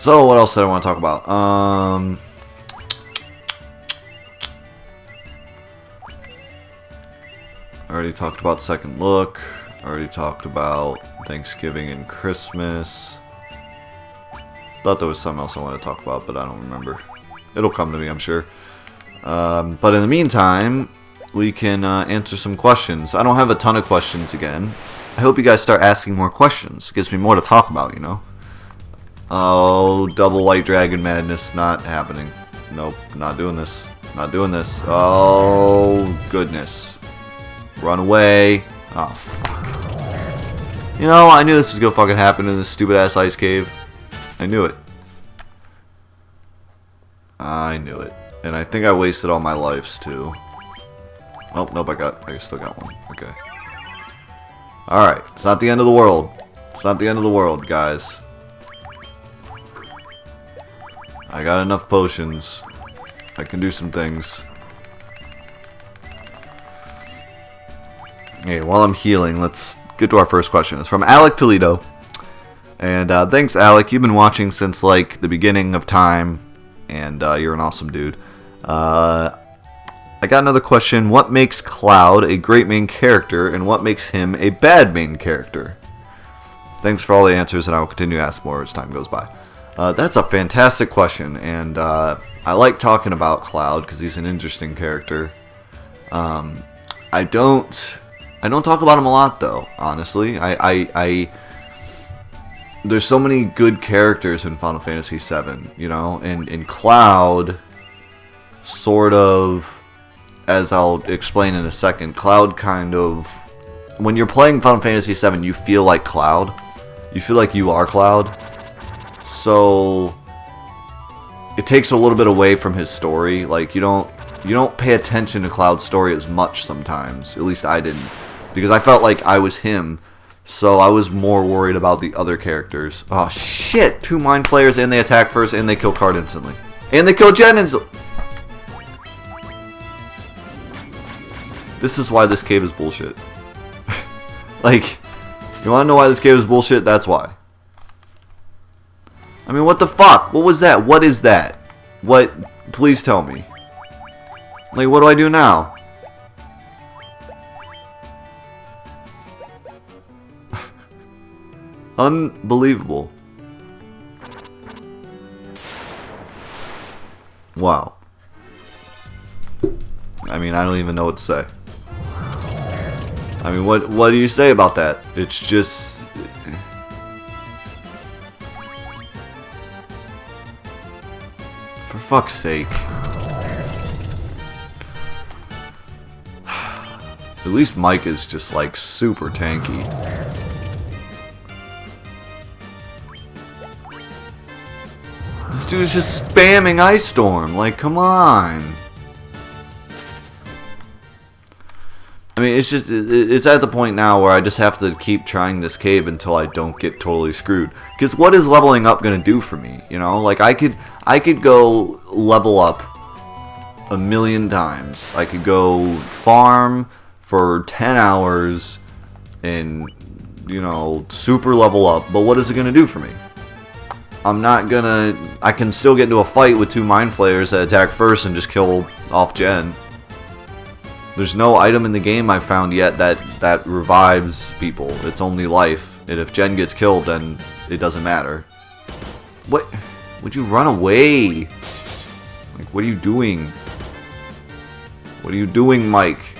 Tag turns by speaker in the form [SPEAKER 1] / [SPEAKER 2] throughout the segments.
[SPEAKER 1] So, what else did I want to talk about? I already talked about Second Look. I already talked about Thanksgiving and Christmas. Thought there was something else I wanted to talk about, but I don't remember. It'll come to me, I'm sure. But in the meantime, we can answer some questions. I don't have a ton of questions again. I hope you guys start asking more questions. It gives me more to talk about, you know? Oh, double white dragon madness, not happening. Nope, not doing this. Not doing this. Oh, goodness. Run away. Oh, fuck. You know, I knew this was gonna fucking happen in this stupid ass ice cave. I knew it. I knew it. And I think I wasted all my lives, too. Oh, nope, I still got one. Okay. Alright, it's not the end of the world. It's not the end of the world, guys. I got enough potions. I can do some things. Hey, while I'm healing, let's get to our first question. It's from Alec Toledo. And thanks, Alec. You've been watching since, like, the beginning of time. And you're an awesome dude. I got another question. What makes Cloud a great main character, and what makes him a bad main character? Thanks for all the answers, and I will continue to ask more as time goes by. That's a fantastic question, and I like talking about Cloud because he's an interesting character. I don't talk about him a lot, though. Honestly, there's so many good characters in Final Fantasy VII, you know, and Cloud, sort of, as I'll explain in a second, Cloud kind of, when you're playing Final Fantasy VII, you feel like Cloud. You feel like you are Cloud. So it takes a little bit away from his story. Like you don't pay attention to Cloud's story as much sometimes. At least I didn't, because I felt like I was him. So I was more worried about the other characters. Oh shit! 2 Mind Flayers, and they attack first, and they kill Card instantly, and they kill Jen instantly. This is why this cave is bullshit. Like, you want to know why this cave is bullshit? That's why. I mean, what the fuck? What was that? What is that? What? Please tell me. Like, what do I do now? Unbelievable. Wow. I mean, I don't even know what to say. I mean, what do you say about that? It's just... For fuck's sake. At least Mike is just like super tanky. This dude's just spamming Ice Storm. Like, come on. I mean, it's just, it's at the point now where I just have to keep trying this cave until I don't get totally screwed. Because what is leveling up going to do for me? You know, like I could go level up a million times. I could go farm for 10 hours and, you know, super level up. But what is it going to do for me? I'm not going to... I can still get into a fight with 2 Mind Flayers that attack first and just kill off Jen. There's no item in the game I've found yet that revives people. It's only life. And if Jen gets killed, then it doesn't matter. What? Would you run away? Like, what are you doing? What are you doing, Mike?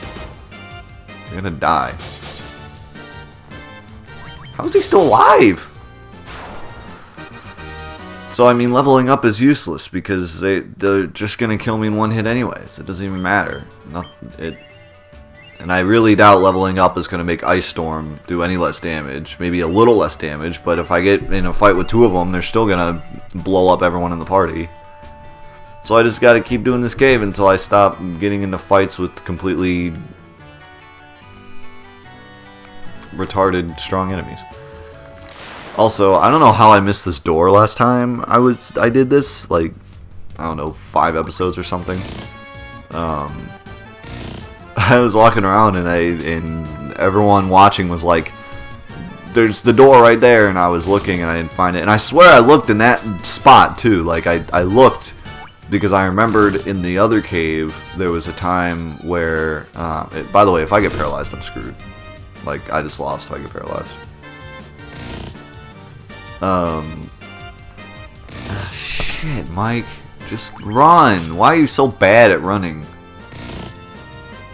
[SPEAKER 1] You're gonna die. How is he still alive? So, I mean, leveling up is useless because they're just going to kill me in one hit anyways. It doesn't even matter. And I really doubt leveling up is going to make Ice Storm do any less damage. Maybe a little less damage, but if I get in a fight with 2 of them, they're still going to blow up everyone in the party. So I just got to keep doing this cave until I stop getting into fights with completely retarded strong enemies. Also, I don't know how I missed this door last time I did this, like, I don't know, 5 episodes or something. I was walking around and everyone watching was like, there's the door right there, and I was looking and I didn't find it. And I swear I looked in that spot too. Like I looked because I remembered in the other cave there was a time where, by the way, if I get paralyzed, I'm screwed. Like, I just lost if I get paralyzed. Shit, Mike. Just run. Why are you so bad at running?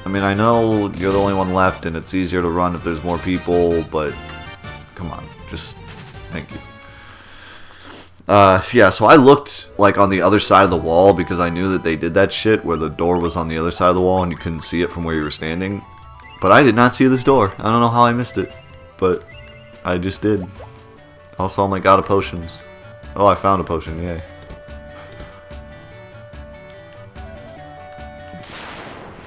[SPEAKER 1] I mean, I know you're the only one left and it's easier to run if there's more people, but come on. Just thank you. Yeah, so I looked, like, on the other side of the wall because I knew that they did that shit where the door was on the other side of the wall and you couldn't see it from where you were standing. But I did not see this door. I don't know how I missed it, but I just did. Also, I'm like out of potions. Oh, I found a potion, yay.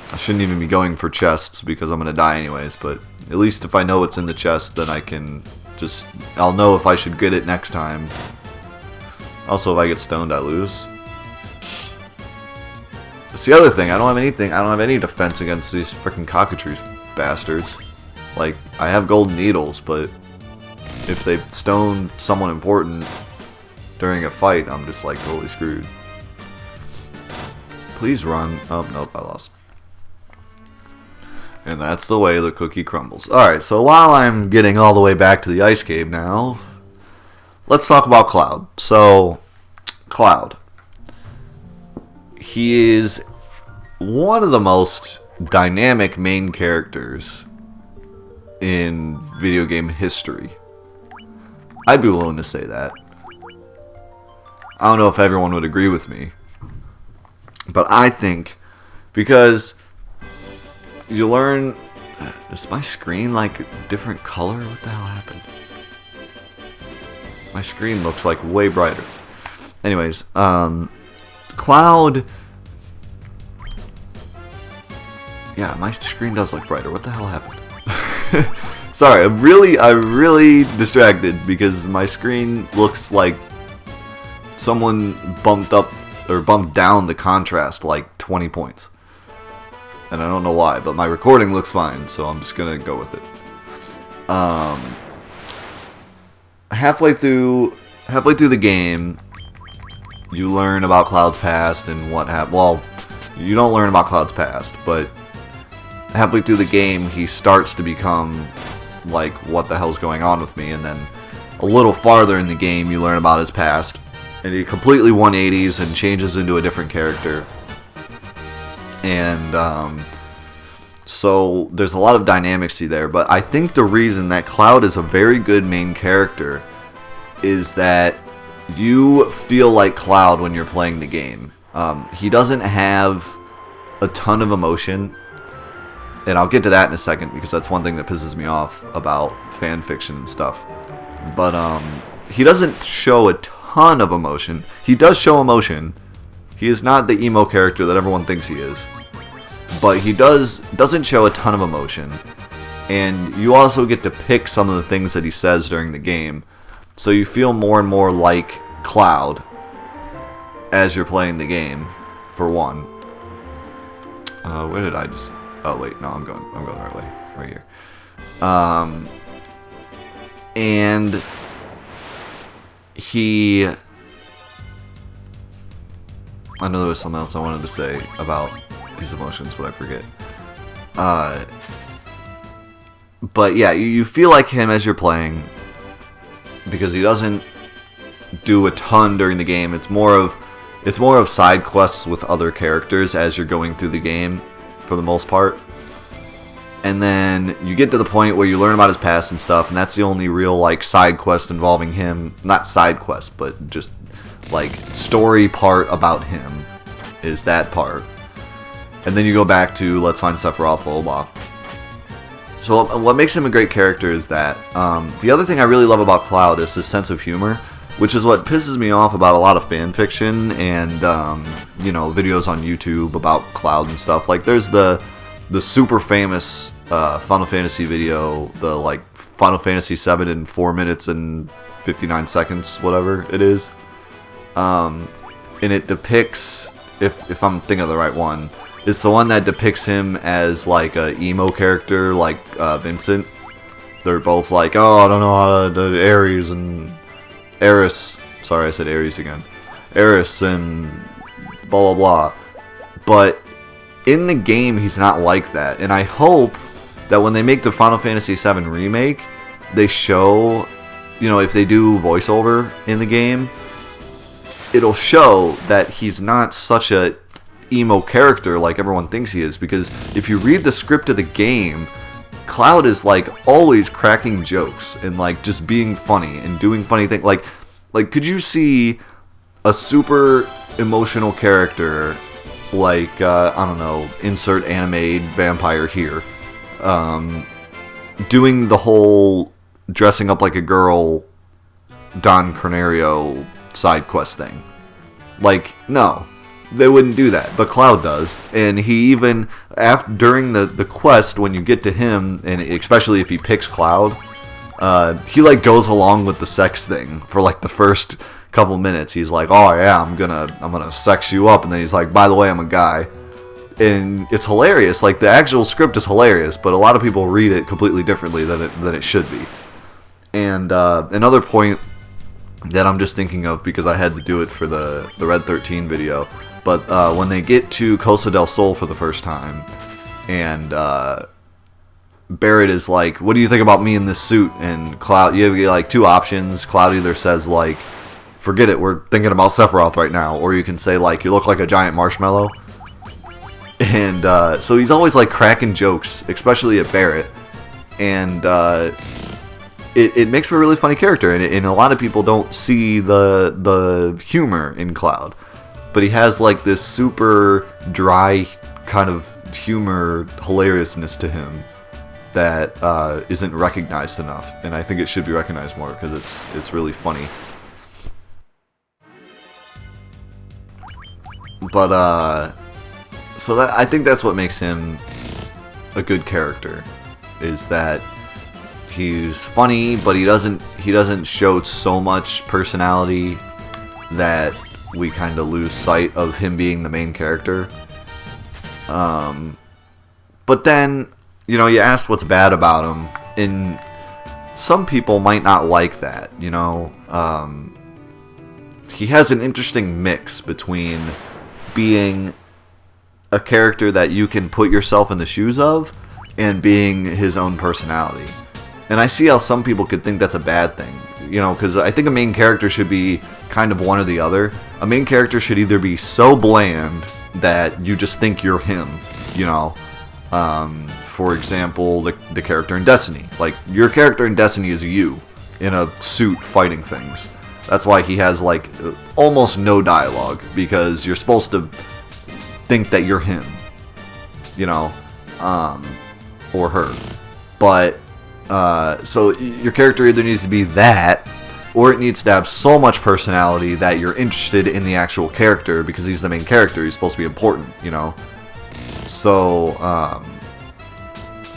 [SPEAKER 1] I shouldn't even be going for chests because I'm gonna die anyways, but at least if I know what's in the chest, then I can just... I'll know if I should get it next time. Also, if I get stoned, I lose. That's the other thing, I don't have any defense against these freaking cockatrice bastards. Like, I have golden needles, but if they stone someone important during a fight, I'm just like totally screwed. Please run. Oh, nope, I lost. And that's the way the cookie crumbles. Alright, so while I'm getting all the way back to the ice cave now, let's talk about Cloud. So, Cloud. He is one of the most dynamic main characters in video game history. I'd be willing to say that. I don't know if everyone would agree with me, but I think because you learn... Is my screen like a different color? What the hell happened? My screen looks like way brighter. Anyways, Cloud... Yeah, my screen does look brighter. What the hell happened? Sorry, I'm really distracted because my screen looks like someone bumped up or bumped down the contrast like 20 points. And I don't know why, but my recording looks fine, so I'm just gonna go with it. Halfway through the game, you learn about Cloud's past and what happened. Well, you don't learn about Cloud's past, but halfway through the game, he starts to become like, what the hell's going on with me? And then a little farther in the game, you learn about his past, and he completely 180s and changes into a different character. And so there's a lot of dynamics there, but I think the reason that Cloud is a very good main character is that you feel like Cloud when you're playing the game. He doesn't have a ton of emotion, and I'll get to that in a second because that's one thing that pisses me off about fan fiction and stuff. But he doesn't show a ton of emotion. He does show emotion. He is not the emo character that everyone thinks he is. But he doesn't show a ton of emotion. And you also get to pick some of the things that he says during the game. So you feel more and more like Cloud as you're playing the game, for one. Where did I just... Oh wait, no, I'm going the right way. Right here. And he... I know there was something else I wanted to say about his emotions, but I forget. But yeah, you feel like him as you're playing, because he doesn't do a ton during the game. It's more of side quests with other characters as you're going through the game, for the most part. And then you get to the point where you learn about his past and stuff, and that's the only real like side quest involving him. Not side quest, but just like story part about him is that part. And then you go back to let's find Sephiroth, blah blah blah. So what makes him a great character is that the other thing I really love about Cloud is his sense of humor, which is what pisses me off about a lot of fan fiction and you know, videos on YouTube about Cloud and stuff. Like there's the super famous Final Fantasy video, the like Final Fantasy 7 in 4 minutes and 59 seconds, whatever it is. And it depicts, if I'm thinking of the right one, it's the one that depicts him as like a emo character, like Vincent. They're both like, oh, I don't know how to Ares and Eris. Sorry, I said Ares again. Eris and blah blah blah. But in the game, he's not like that, and I hope that when they make the Final Fantasy VII remake, they show, you know, if they do voiceover in the game, it'll show that he's not such a emo character like everyone thinks he is. Because if you read the script of the game, Cloud is like always cracking jokes and like just being funny and doing funny things. Like could you see a super emotional character like I don't know, insert anime vampire here, doing the whole dressing up like a girl Don Cornerio side quest thing? Like, no, they wouldn't do that, but Cloud does. And he even during the quest, when you get to him, and especially if he picks Cloud, he like goes along with the sex thing for like the first couple minutes. He's like, oh yeah, I'm gonna sex you up, and then he's like, by the way, I'm a guy. And it's hilarious. Like, the actual script is hilarious, but a lot of people read it completely differently than it should be. And another point that I'm just thinking of, because I had to do it for the Red 13 video, but when they get to Costa del Sol for the first time, and Barrett is like, what do you think about me in this suit? And Cloud, you have like two options. Cloud either says like, forget it, we're thinking about Sephiroth right now, or you can say like, you look like a giant marshmallow. And so he's always like cracking jokes, especially at Barrett, and it makes for a really funny character, and a lot of people don't see the humor in Cloud, but he has like this super dry kind of humor, hilariousness to him that isn't recognized enough, and I think it should be recognized more because it's really funny. But so that, I think that's what makes him a good character, is that he's funny, but he doesn't show so much personality that we kind of lose sight of him being the main character. But then, you know, you asked what's bad about him, and some people might not like that, you know. He has an interesting mix between being a character that you can put yourself in the shoes of and being his own personality. And I see how some people could think that's a bad thing, you know, because I think a main character should be kind of one or the other. A main character should either be so bland that you just think you're him, you know. For example, the character in Destiny. Like, your character in Destiny is you in a suit fighting things. That's why he has like almost no dialogue, because you're supposed to think that you're him, you know, or her. But so your character either needs to be that, or it needs to have so much personality that you're interested in the actual character, because he's the main character. He's supposed to be important, you know. So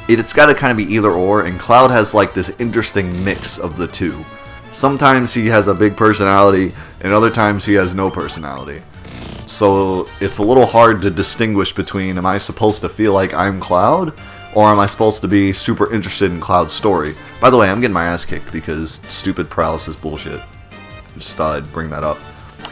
[SPEAKER 1] it's got to kind of be either or, and Cloud has like this interesting mix of the two. Sometimes he has a big personality, and other times he has no personality. So it's a little hard to distinguish between, am I supposed to feel like I'm Cloud, or am I supposed to be super interested in Cloud's story? By the way, I'm getting my ass kicked because stupid paralysis bullshit. Just thought I'd bring that up.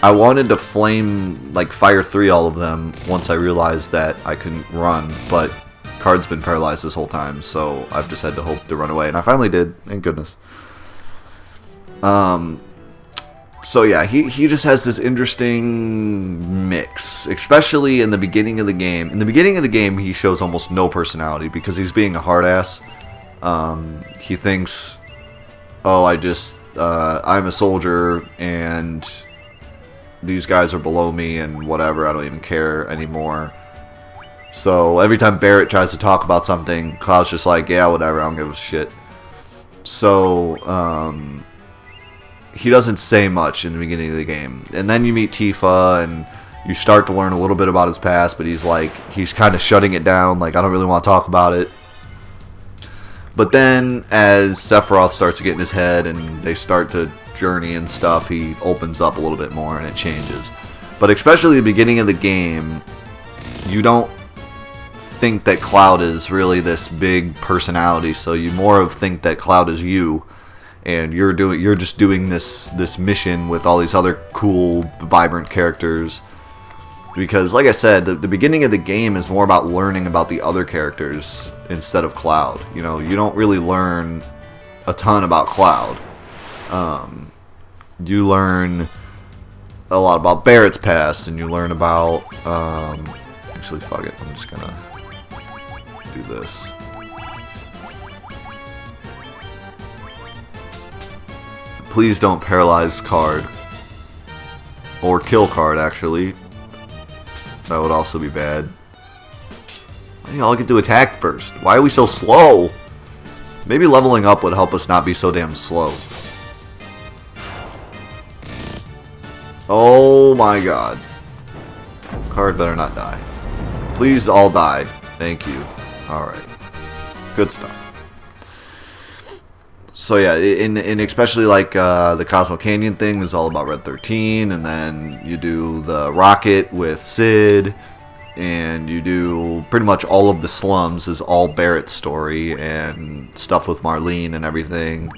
[SPEAKER 1] I wanted to flame, like, Fire 3 all of them once I realized that I couldn't run, but Card's been paralyzed this whole time, so I've just had to hope to run away, and I finally did, thank goodness. So yeah, he just has this interesting mix, especially in the beginning of the game. In the beginning of the game, he shows almost no personality because he's being a hard ass. He thinks, oh, I'm a soldier and these guys are below me and whatever, I don't even care anymore. So every time Barrett tries to talk about something, Cloud's just like, yeah, whatever, I don't give a shit. So, he doesn't say much in the beginning of the game. And then you meet Tifa, and you start to learn a little bit about his past, but he's kind of shutting it down, like, I don't really want to talk about it. But then, as Sephiroth starts to get in his head and they start to journey and stuff, he opens up a little bit more and it changes. But especially the beginning of the game, you don't think that Cloud is really this big personality, so you more of think that Cloud is you, and you're just doing this mission with all these other cool, vibrant characters. Because, like I said, the beginning of the game is more about learning about the other characters instead of Cloud. You know, you don't really learn a ton about Cloud. You learn a lot about Barrett's past, and you learn about... actually, fuck it. I'm just gonna do this. Please don't paralyze card. Or kill card, actually. That would also be bad. I think I'll get to attack first. Why are we so slow? Maybe leveling up would help us not be so damn slow. Oh my god. Card better not die. Please all die. Thank you. Alright. Good stuff. So yeah, and especially like the Cosmo Canyon thing is all about Red 13, and then you do the Rocket with Sid, and you do pretty much all of the slums is all Barrett's story, and stuff with Marlene and everything.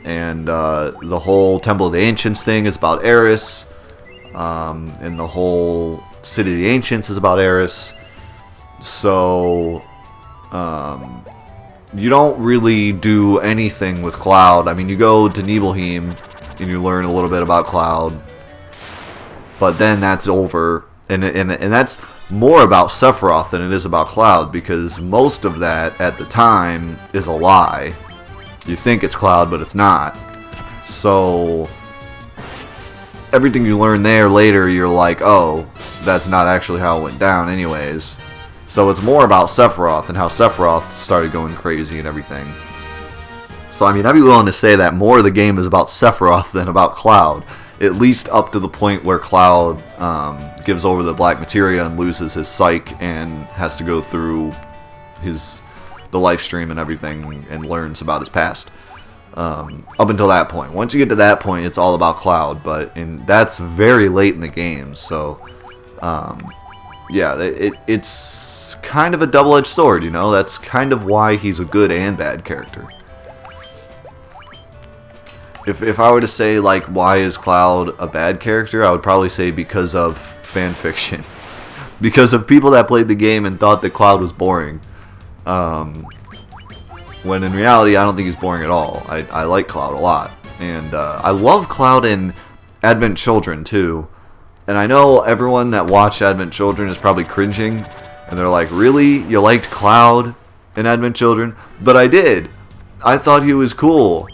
[SPEAKER 1] And the whole Temple of the Ancients thing is about Eris, and the whole City of the Ancients is about Eris. So, you don't really do anything with Cloud. I mean, you go to Nibelheim and you learn a little bit about Cloud, but then that's over. And that's more about Sephiroth than it is about Cloud, because most of that at the time is a lie. You think it's Cloud, but it's not. So everything you learn there later, you're like, oh, that's not actually how it went down anyways. So it's more about Sephiroth and how Sephiroth started going crazy and everything. So I mean, I'd be willing to say that more of the game is about Sephiroth than about Cloud. At least up to the point where Cloud gives over the black materia and loses his psyche and has to go through the life stream and everything and learns about his past. Up until that point. Once you get to that point, it's all about Cloud, but that's very late in the game, so yeah, it's kind of a double-edged sword, you know? That's kind of why he's a good and bad character. If I were to say, like, why is Cloud a bad character, I would probably say because of fan fiction. Because of people that played the game and thought that Cloud was boring. When in reality, I don't think he's boring at all. I like Cloud a lot. And I love Cloud in Advent Children, too. And I know everyone that watched Advent Children is probably cringing. And they're like, really? You liked Cloud in Advent Children? But I did. I thought he was cool.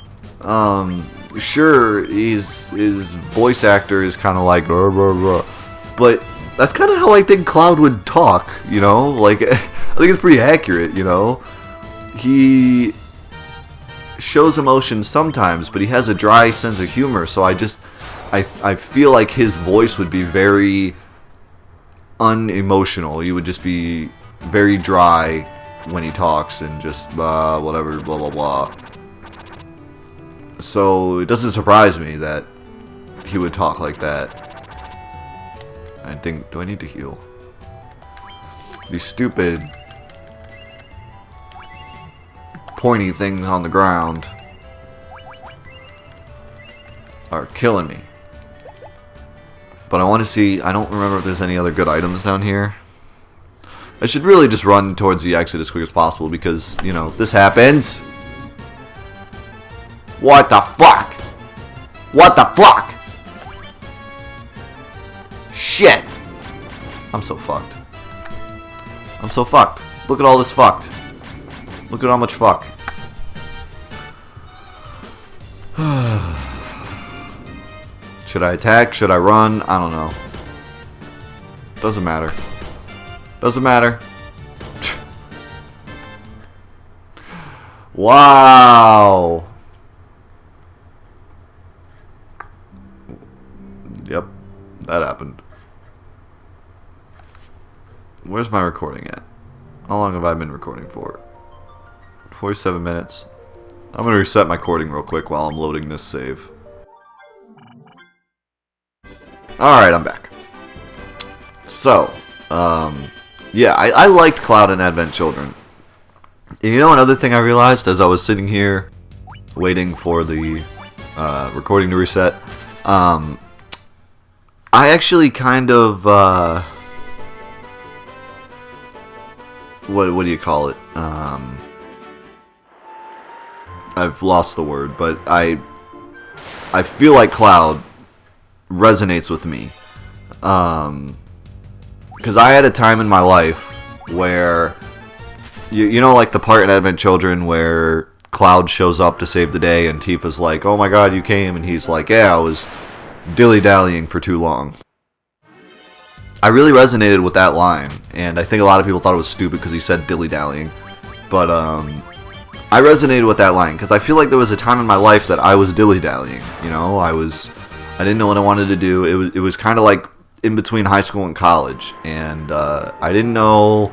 [SPEAKER 1] Sure, his voice actor is kind of like, rah, rah, rah. But that's kind of how I think Cloud would talk, you know? Like, I think it's pretty accurate, you know? He shows emotion sometimes, but he has a dry sense of humor, so I feel like his voice would be very unemotional. He would just be very dry when he talks and just whatever, blah, blah, blah. So it doesn't surprise me that he would talk like that. I think, do I need to heal? These stupid pointy things on the ground are killing me. But I want to see, I don't remember if there's any other good items down here. I should really just run towards the exit as quick as possible because, you know, this happens. What the fuck? What the fuck? Shit. I'm so fucked. I'm so fucked. Look at all this fucked. Look at how much fuck. Should I attack? Should I run? I don't know. Doesn't matter. Doesn't matter. Wow. Yep. That happened. Where's my recording at? How long have I been recording for? 47 minutes. I'm going to reset my recording real quick while I'm loading this save. Alright, I'm back. So, yeah, I liked Cloud and Advent Children. And you know another thing I realized as I was sitting here waiting for the recording to reset? I actually kind of, what do you call it? I've lost the word, but I feel like Cloud resonates with me. Because I had a time in my life where, you know, like the part in Advent Children where Cloud shows up to save the day and Tifa's like, oh my god, you came, and he's like, yeah, I was dilly-dallying for too long. I really resonated with that line, and I think a lot of people thought it was stupid because he said dilly-dallying, but I resonated with that line because I feel like there was a time in my life that I was dilly-dallying. You know, I didn't know what I wanted to do. It was kind of like in between high school and college, and I didn't know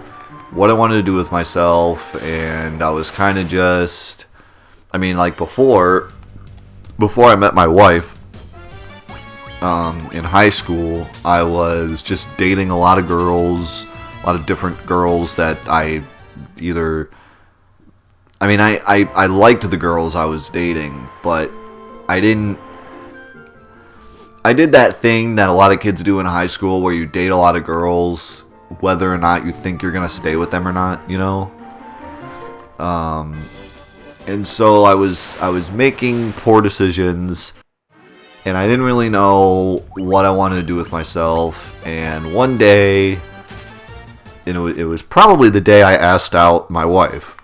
[SPEAKER 1] what I wanted to do with myself, and I was kind of just, I mean, like before I met my wife, in high school, I was just dating a lot of girls, a lot of different girls that I either, I mean, I liked the girls I was dating, but I did that thing that a lot of kids do in high school where you date a lot of girls whether or not you think you're going to stay with them or not, you know? And so I was making poor decisions, and I didn't really know what I wanted to do with myself, and one day, and it was probably the day I asked out my wife.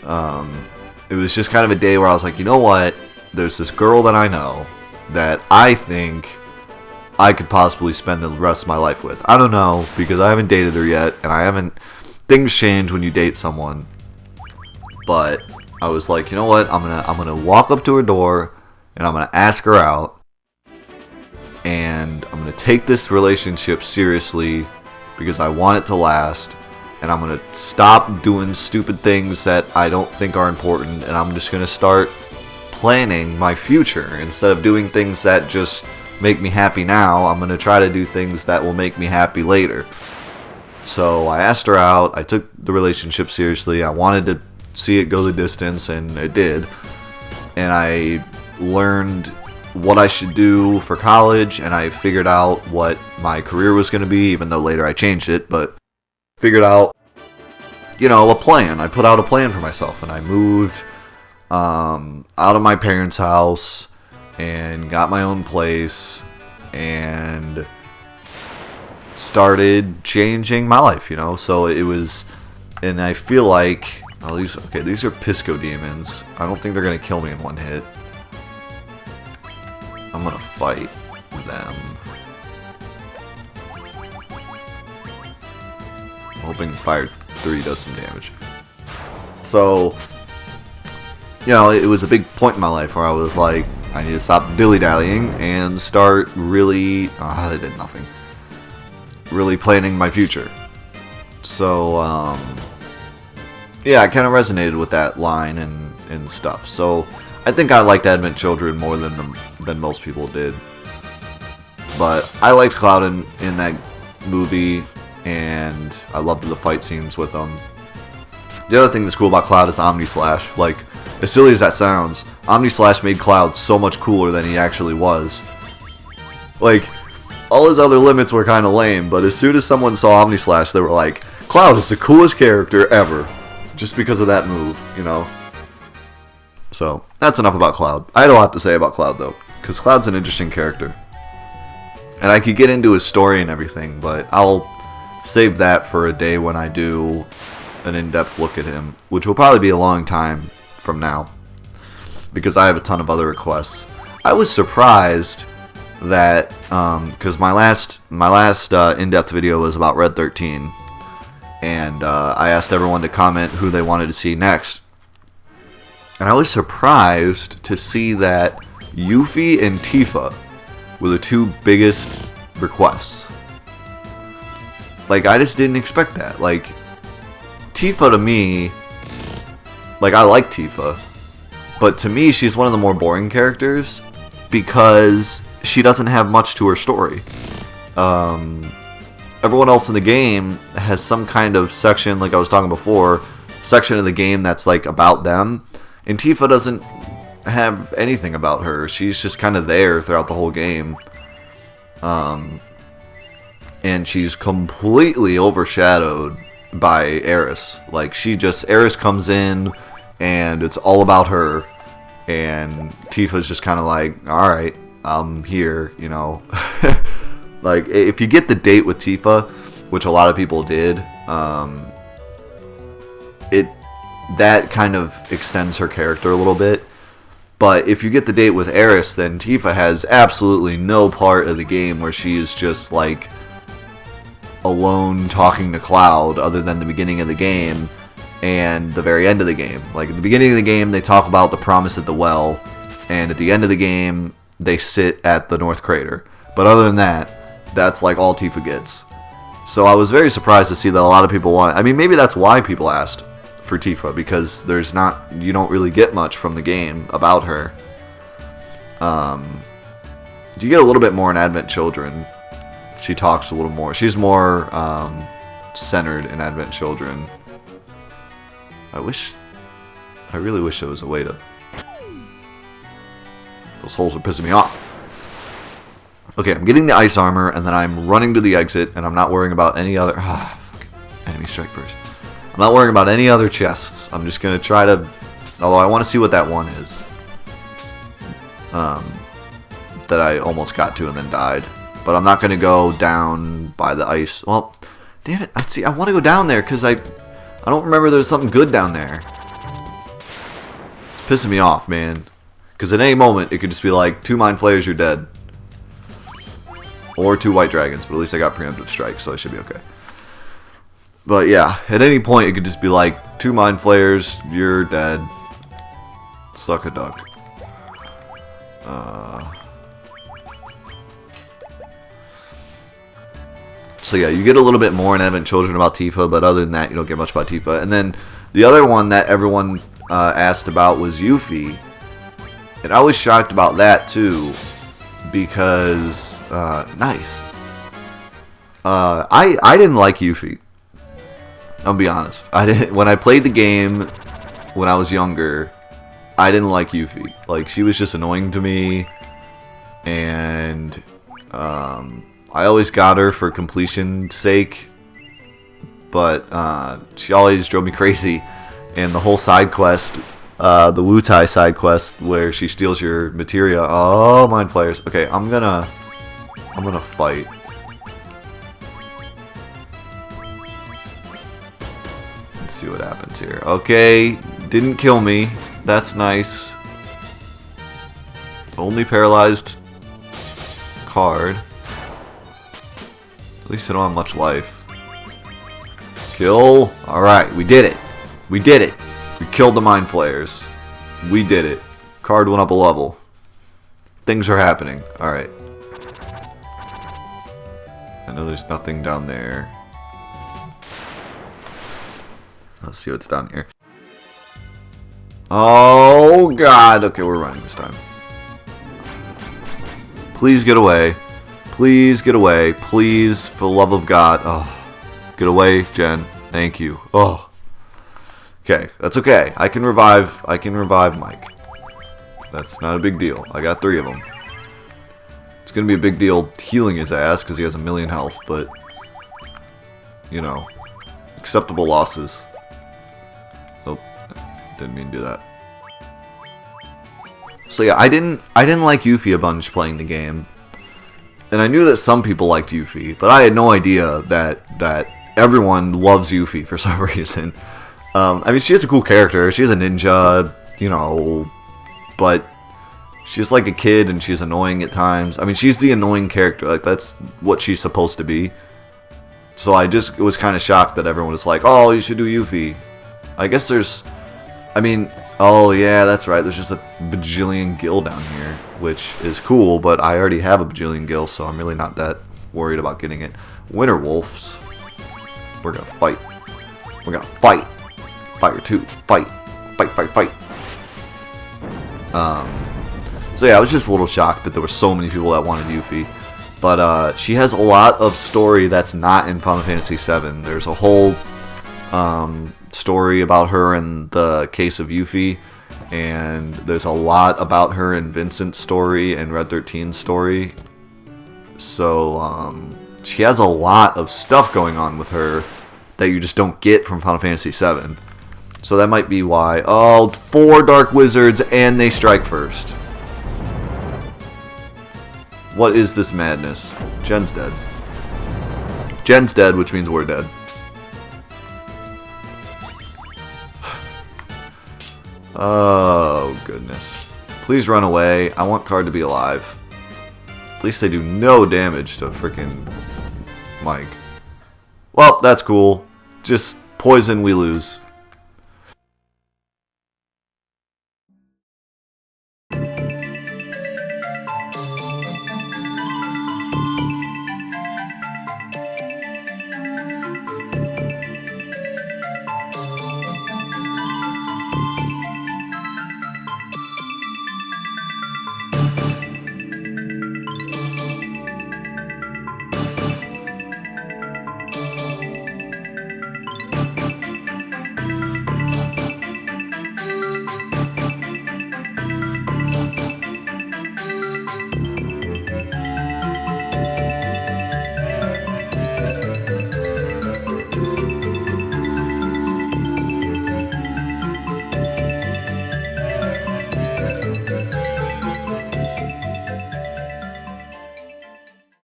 [SPEAKER 1] It was just kind of a day where I was like, you know what, there's this girl that I know that I think I could possibly spend the rest of my life with. I don't know, because I haven't dated her yet, and things change when you date someone, but I was like, you know what, I'm gonna walk up to her door, and I'm gonna ask her out, and I'm gonna take this relationship seriously, because I want it to last, and I'm gonna stop doing stupid things that I don't think are important, and I'm just gonna start planning my future. Instead of doing things that just make me happy now, I'm gonna try to do things that will make me happy later. So I asked her out, I took the relationship seriously, I wanted to see it go the distance, and it did. And I learned what I should do for college, and I figured out what my career was going to be, even though later I changed it, but figured out, you know, a plan. I put out a plan for myself, and I moved out of my parents' house and got my own place and started changing my life, you know. So it was, and I feel like, oh, these are Pisco demons. I don't think they're going to kill me in one hit. I'm gonna fight them. I'm hoping Fire 3 does some damage. So, you know, it was a big point in my life where I was like, I need to stop dilly-dallying and start really, I did nothing. Really planning my future. So, yeah, I kind of resonated with that line and stuff. So, I think I liked Advent Children more than most people did. But I liked Cloud in that movie, and I loved the fight scenes with him. The other thing that's cool about Cloud is Omni Slash. Like, as silly as that sounds, Omni Slash made Cloud so much cooler than he actually was. Like, all his other limits were kind of lame, but as soon as someone saw Omni Slash, they were like, Cloud is the coolest character ever. Just because of that move, you know? So, that's enough about Cloud. I had a lot to say about Cloud, though, because Cloud's an interesting character. And I could get into his story and everything, but I'll save that for a day when I do an in-depth look at him, which will probably be a long time from now, because I have a ton of other requests. I was surprised that, because my last in-depth video was about Red 13, and I asked everyone to comment who they wanted to see next. And I was surprised to see that Yuffie and Tifa were the two biggest requests. Like, I just didn't expect that. Like, Tifa to me, Like, I like Tifa, but to me, she's one of the more boring characters because she doesn't have much to her story. Everyone else in the game has some kind of section, like I was talking before, section of the game that's like about them, and Tifa doesn't have anything about her. She's just kind of there throughout the whole game. And she's completely overshadowed by Aeris. Like, Aeris comes in, and it's all about her, and Tifa's just kind of like, alright, I'm here, you know. Like, if you get the date with Tifa, which a lot of people did, that kind of extends her character a little bit. But if you get the date with Aeris, then Tifa has absolutely no part of the game where she is just, like, alone talking to Cloud, other than the beginning of the game and the very end of the game. Like, at the beginning of the game, they talk about the promise at the well, and at the end of the game, they sit at the North Crater. But other than that, that's, like, all Tifa gets. So I was very surprised to see that a lot of people want... I mean, maybe that's why people asked for Tifa, because you don't really get much from the game about her. You get a little bit more in Advent Children. She talks a little more. She's more centered in Advent Children. I really wish there was a way to... Those holes are pissing me off. Okay, I'm getting the ice armor, and then I'm running to the exit, and I'm not worrying about any other... enemy strike first. I'm not worrying about any other chests. I'm just going to try to... Although I want to see what that one is. That I almost got to and then died. But I'm not going to go down by the ice. Well, damn it. I want to go down there because I don't remember there's something good down there. It's pissing me off, man. Because at any moment, it could just be like, 2 Mind Flayers, you're dead. Or 2 White Dragons, but at least I got Preemptive Strike, so I should be okay. But yeah, at any point, it could just be like, 2 Mind Flayers, you're dead. Suck a duck. So yeah, you get a little bit more in Advent Children about Tifa, but other than that, you don't get much about Tifa. And then the other one that everyone asked about was Yuffie. And I was shocked about that too, because, nice. I didn't like Yuffie. I'll be honest. When I played the game when I was younger, I didn't like Yuffie. Like, she was just annoying to me, and I always got her for completion's sake, but she always drove me crazy. And the whole side quest, the Wutai side quest, where she steals your materia. Oh, Mind Flayers. Okay, I'm gonna fight. Let's see what happens here. Okay, didn't kill me. That's nice. Only paralyzed card. At least I don't have much life. Kill. Alright, we did it. We did it. We killed the Mind Flayers. We did it. Card went up a level. Things are happening. Alright. I know there's nothing down there. Let's see what's down here. Oh, God. Okay, we're running this time. Please get away. Please get away. Please, for the love of God. Oh, get away, Jen. Thank you. Oh. Okay, that's okay. I can revive Mike. That's not a big deal. I got 3 of them. It's going to be a big deal healing his ass because he has 1,000,000 health, but, you know, acceptable losses. Oh, didn't mean to do that. So yeah, I didn't like Yuffie a bunch playing the game. And I knew that some people liked Yuffie, but I had no idea that everyone loves Yuffie for some reason. I mean, she is a cool character. She's a ninja, you know, but she's like a kid and she's annoying at times. I mean, she's the annoying character. Like, that's what she's supposed to be. So I just was kind of shocked that everyone was like, oh, you should do Yuffie. I guess oh yeah, that's right. There's just a bajillion gil down here, which is cool, but I already have a bajillion gil, so I'm really not that worried about getting it. Winter Wolves. We're gonna fight. We're gonna fight. Fire 2. Fight. Fight, fight, fight. So yeah, I was just a little shocked that there were so many people that wanted Yuffie. But she has a lot of story that's not in Final Fantasy VII. There's a whole story about her in the case of Yuffie. And there's a lot about her in Vincent's story and Red 13's story. So she has a lot of stuff going on with her that you just don't get from Final Fantasy VII. So that might be why. Oh, 4 Dark Wizards and they strike first. What is this madness? Jen's dead. Jen's dead, which means we're dead. Oh, goodness. Please run away. I want Card to be alive. At least they do no damage to freaking Mike. Well, that's cool. Just poison, we lose.